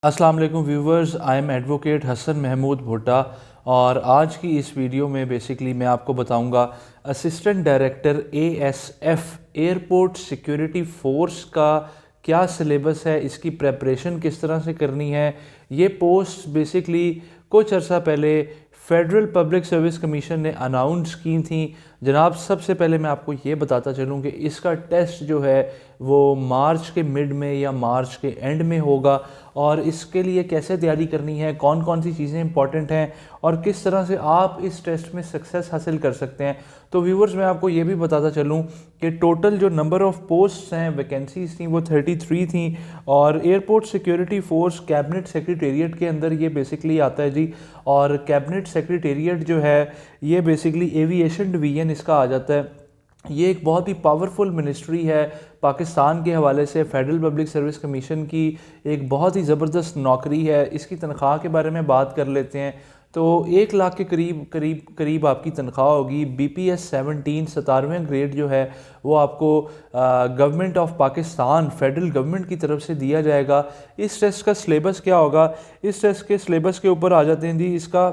अस्सलाम वालेकुम viewers, I am advocate Hasan Mahmood Bhutta और आज की इस वीडियो में बेसिकली मैं आपको बताऊंगा assistant director ASF airport security force का क्या सिलेबस है, इसकी प्रेपरेशन किस तरह से करनी है। ये पोस्ट बेसिकली कुछ अर्सा पहले फेडरल पब्लिक सर्विस कमीशन ने अनाउंस की थी। जनाब, सबसे पहले मैं आपको ये बताता चलूँ कि इसका टेस्ट जो है वो मार्च के मिड में या मार्च के एंड में होगा और इसके लिए कैसे तैयारी करनी है, कौन कौन सी चीज़ें इंपॉर्टेंट हैं और किस तरह से आप इस टेस्ट में सक्सेस हासिल कर सकते हैं। तो व्यूवर्स, मैं आपको ये भी बताता चलूँ कि टोटल जो नंबर ऑफ़ पोस्ट्स हैं, वैकेंसीज थी, वो 33 थी और airport security force cabinet secretariat के अंदर ये बेसिकली आता है जी। और कैबिनेट सेक्रेटेरिएट जो है ये बेसिकली एविएशन डिवीज़न इसका आ जाता है। ये एक बहुत ही पावरफुल मिनिस्ट्री है पाकिस्तान के हवाले से। फेडरल पब्लिक सर्विस कमीशन की एक बहुत ही ज़बरदस्त नौकरी है। इसकी तनख्वाह के बारे में बात कर लेते हैं तो 1 लाख के करीब आपकी तनख्वाह होगी। BPS 17 17वें ग्रेड जो है वो आपको government of Pakistan federal government की तरफ से दिया जाएगा। इस टेस्ट का सिलेबस क्या होगा, इस टेस्ट के सिलेबस के ऊपर आ जाते हैं जी। इसका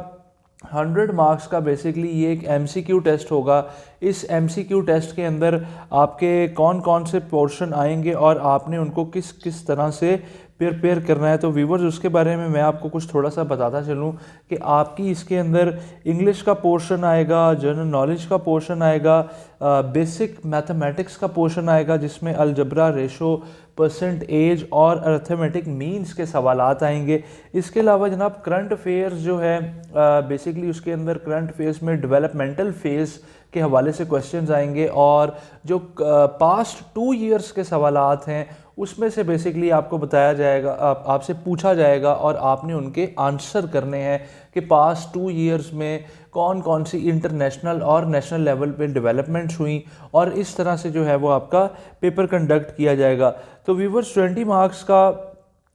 100 मार्क्स का बेसिकली ये एक MCQ टेस्ट होगा। इस MCQ टेस्ट के अंदर आपके कौन कौन से पोर्शन आएंगे और आपने उनको किस किस तरह से प्रिपेयर करना है। तो व्यूवर्स, उसके बारे में मैं आपको कुछ थोड़ा सा बताता चलूँ कि आपकी इसके अंदर इंग्लिश का पोर्शन आएगा, जनरल नॉलेज का पोर्शन आएगा, बेसिक मैथमेटिक्स का पोर्शन आएगा जिसमें अलजबरा, रेशो, परसेंटेज और अर्थमेटिक मीन्स के सवालात आएंगे। इसके अलावा जनाब करंट अफेयर्स जो है बेसिकली उसके अंदर करंट अफेयर्स में डेवलपमेंटल फेज़ के हवाले से क्वेश्चंस आएंगे और जो पास्ट 2 ईयर्स के सवालात हैं उसमें से बेसिकली आपको बताया जाएगा, आपसे पूछा जाएगा और आपने उनके आंसर करने हैं कि पास्ट 2 ईयर्स में कौन कौन सी इंटरनेशनल और नेशनल लेवल पे डेवलपमेंट्स हुई और इस तरह से जो है वो आपका पेपर कंडक्ट किया जाएगा। तो व्यूवर्स, 20 मार्क्स का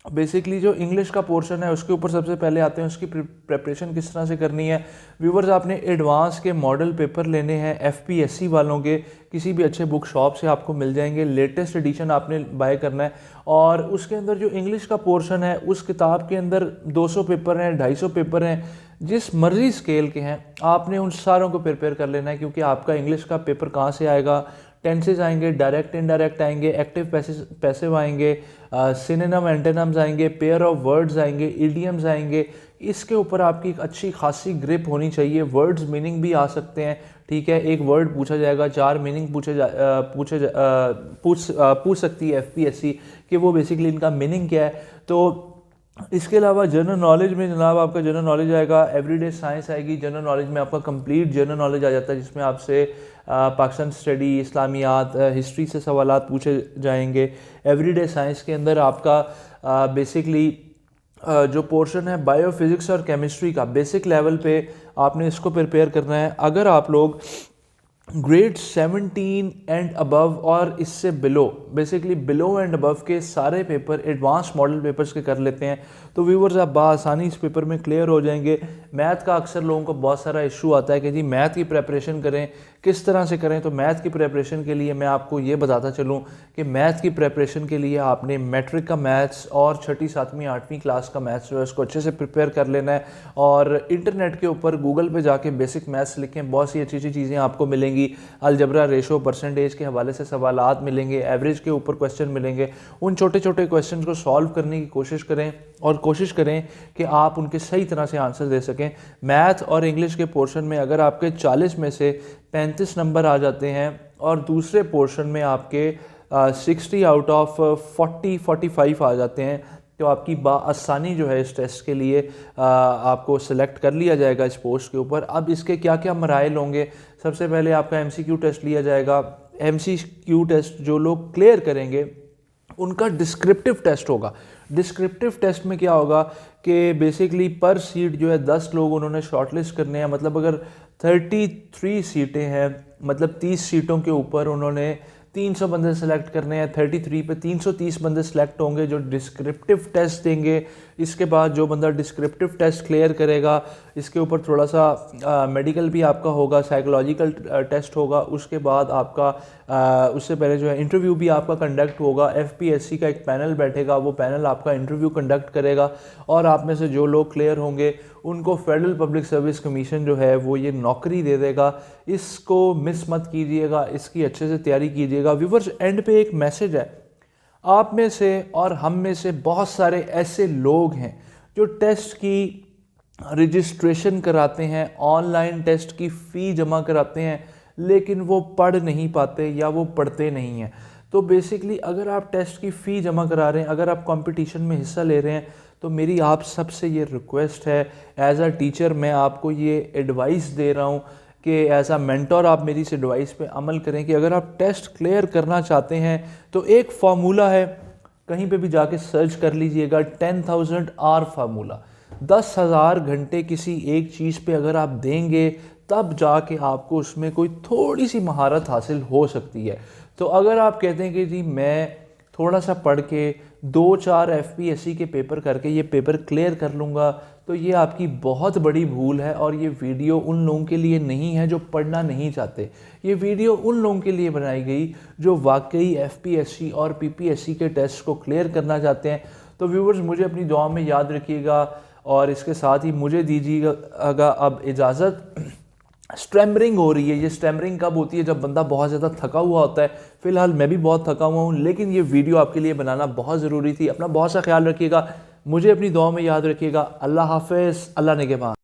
बेसिकली जो इंग्लिश का पोर्शन है उसके ऊपर सबसे पहले आते हैं उसकी प्रिपरेशन किस तरह से करनी है। व्यूवर्स, आपने एडवांस के मॉडल पेपर लेने हैं FPSC वालों के, किसी भी अच्छे बुक शॉप से आपको मिल जाएंगे। लेटेस्ट एडिशन आपने बाय करना है और उसके अंदर जो इंग्लिश का पोर्शन है उस किताब के अंदर 200 पेपर हैं, 250 पेपर हैं, जिस मर्जी स्केल के हैं आपने उन सारों को प्रिपेयर कर लेना है। क्योंकि आपका इंग्लिश का पेपर कहाँ से आएगा, टेंसेज आएंगे, डायरेक्ट इनडायरेक्ट आएंगे, एक्टिव पैसिव आएंगे, सिनोनिम एंटोनिम्स आएंगे, पेयर ऑफ वर्ड्स आएंगे, इडियम्स आएंगे। इसके ऊपर आपकी एक अच्छी खासी ग्रिप होनी चाहिए। वर्ड्स मीनिंग भी आ सकते हैं, ठीक है। एक वर्ड पूछा जाएगा, 4 मीनिंग पूछ सकती है FPSC कि वो बेसिकली इनका मीनिंग क्या है। तो इसके अलावा जनरल नॉलेज में जनाब आपका जनरल नॉलेज आएगा, एवरीडे साइंस आएगी। जनरल नॉलेज में आपका कंप्लीट जनरल नॉलेज आ जाता है जिसमें आपसे पाकिस्तान स्टडी, इस्लामियात, हिस्ट्री से सवालात पूछे जाएंगे। एवरीडे साइंस के अंदर आपका बेसिकली जो पोर्शन है बायोफिज़िक्स और केमिस्ट्री का बेसिक लेवल पे आपने इसको प्रिपेयर करना है। अगर आप लोग ग्रेड 17 एंड अबव और इससे below, basically below and above के सारे पेपर एडवांस मॉडल पेपर्स के कर लेते हैं तो व्यूवर्स आप बासानी इस पेपर में क्लियर हो जाएंगे। मैथ का अक्सर लोगों को बहुत सारा इशू आता है कि जी मैथ की प्रेपरेशन करें, किस तरह से करें। तो मैथ की प्रेपरेशन के लिए मैं आपको ये बताता चलूँ कि मैथ की प्रेपरेशन के लिए आपने मैट्रिक का मैथ्स और 6ठी 7वीं 8वीं क्लास का मैथ्स जो है उसको अच्छे से प्रिपेयर कर लेना है और इंटरनेट के ऊपर गूगल पे जाके बेसिक मैथ्स लिखें, बहुत सी अच्छी अच्छी चीज़ें आपको मिलेंगी। अलजबरा, रेशो, परसेंटेज के हवाले से सवालात मिलेंगे, एवरेज के ऊपर क्वेश्चन मिलेंगे। उन छोटे छोटे क्वेश्चन को सॉल्व करने की कोशिश करें और कोशिश करें कि आप उनके सही तरह से आंसर दे सकें। मैथ और इंग्लिश के पोर्शन में अगर आपके 40 में से 35 नंबर आ जाते हैं और दूसरे पोर्शन में आपके 60 आउट ऑफ 45 आ जाते हैं तो आपकी बाआसानी जो है इस टेस्ट के लिए आपको सिलेक्ट कर लिया जाएगा इस पोस्ट के ऊपर। अब इसके क्या क्या मराइल होंगे, सबसे पहले आपका MCQ टेस्ट लिया जाएगा। MCQ टेस्ट जो लोग क्लियर करेंगे उनका डिस्क्रिप्टिव टेस्ट होगा। डिस्क्रिप्टिव टेस्ट में क्या होगा कि बेसिकली पर सीट जो है 10 लोग उन्होंने शॉर्टलिस्ट करने हैं। मतलब अगर 33 सीटें हैं, मतलब 30 सीटों के ऊपर उन्होंने 300 बंदे सेलेक्ट करने हैं, 33 पे 330 बंदे सेलेक्ट होंगे जो डिस्क्रिप्टिव टेस्ट देंगे। इसके बाद जो बंदा डिस्क्रिप्टिव टेस्ट क्लियर करेगा, इसके ऊपर थोड़ा सा मेडिकल भी आपका होगा, साइकोलॉजिकल टेस्ट होगा, उसके बाद आपका उससे पहले जो है इंटरव्यू भी आपका कंडक्ट होगा। एफपीएससी का एक पैनल बैठेगा, वो पैनल आपका इंटरव्यू कंडक्ट करेगा और आप में से जो लोग क्लियर होंगे उनको फेडरल पब्लिक सर्विस कमीशन जो है वो ये नौकरी दे देगा। इसको मिस मत कीजिएगा, इसकी अच्छे से तैयारी कीजिएगा। व्यूवर्स, एंड पे एक मैसेज है, आप में से और हम में से बहुत सारे ऐसे लोग हैं जो टेस्ट की रजिस्ट्रेशन कराते हैं, ऑनलाइन टेस्ट की फ़ी जमा कराते हैं, लेकिन वो पढ़ नहीं पाते या वो पढ़ते नहीं हैं। तो बेसिकली अगर आप टेस्ट की फ़ी जमा करा रहे हैं, अगर आप कंपटीशन में हिस्सा ले रहे हैं, तो मेरी आप सबसे ये रिक्वेस्ट है, एज अ टीचर मैं आपको ये एडवाइस दे रहा हूँ कि एज अ मेंटर आप मेरी इस एडवाइस पे अमल करें कि अगर आप टेस्ट क्लियर करना चाहते हैं तो एक फार्मूला है, कहीं पे भी जाके सर्च कर लीजिएगा, 10,000 आवर फार्मूला। 10,000 घंटे किसी एक चीज़ पे अगर आप देंगे तब जाके आपको उसमें कोई थोड़ी सी महारत हासिल हो सकती है। तो अगर आप कहते हैं कि जी मैं थोड़ा सा पढ़ के 2-4 एफपीएससी के पेपर करके ये पेपर क्लियर कर लूँगा, तो ये आपकी बहुत बड़ी भूल है। और ये वीडियो उन लोगों के लिए नहीं है जो पढ़ना नहीं चाहते, ये वीडियो उन लोगों के लिए बनाई गई जो वाकई एफपीएससी और पीपीएससी के टेस्ट को क्लियर करना चाहते हैं। तो व्यूवर्स, मुझे अपनी दुआ में याद रखिएगा और इसके साथ ही मुझे दीजिएगा अब इजाज़त। स्टैमरिंग हो रही है, ये स्टैमरिंग कब होती है? जब बंदा बहुत ज़्यादा थका हुआ होता है। फ़िलहाल मैं भी बहुत थका हुआ हूँ, लेकिन ये वीडियो आपके लिए बनाना बहुत ज़रूरी थी। अपना बहुत सा ख्याल रखिएगा, मुझे अपनी दुआ में याद रखिएगा। अल्लाह हाफ़िज़, अल्लाह निगहबान।